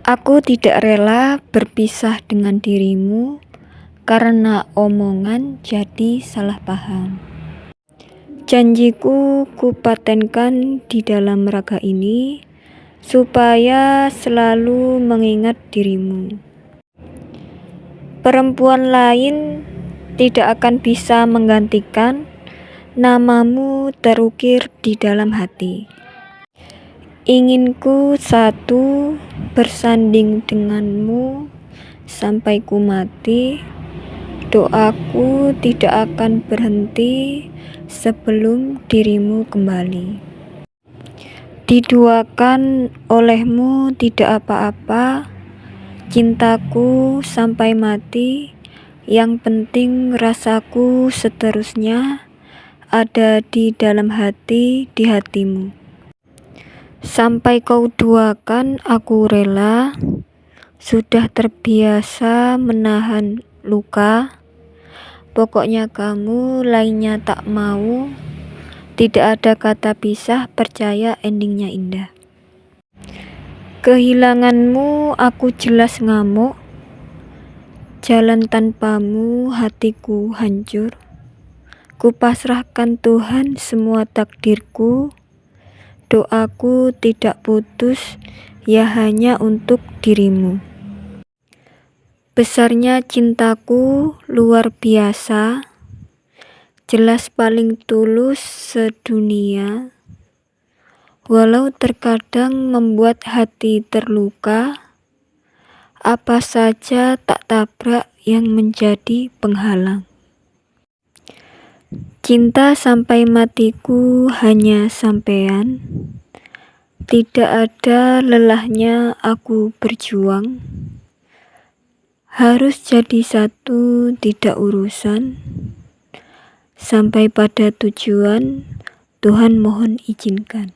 Aku tidak rela berpisah dengan dirimu karena omongan jadi salah paham. Janjiku kupatenkan di dalam raga ini supaya selalu mengingat dirimu. Perempuan lain tidak akan bisa menggantikan namamu terukir di dalam hati. Inginku satu bersanding denganmu sampai ku mati. Doaku tidak akan berhenti sebelum dirimu kembali. Diduakan olehmu tidak apa-apa, cintaku sampai mati. Yang penting rasaku seterusnya ada di dalam hati, di hatimu. Sampai kau duakan aku rela, sudah terbiasa menahan luka. Pokoknya kamu lainnya tak mau, tidak ada kata pisah, percaya endingnya indah. Kehilanganmu aku jelas ngamuk, jalan tanpamu hatiku hancur. Kupasrahkan Tuhan semua takdirku, doaku tidak putus, ya hanya untuk dirimu. Besarnya cintaku luar biasa, jelas paling tulus sedunia. Walau terkadang membuat hati terluka, apa saja tak tabrak yang menjadi penghalang. Cinta sampai matiku hanya sampean, tidak ada lelahnya aku berjuang. Harus jadi satu tidak urusan, sampai pada tujuan Tuhan mohon izinkan.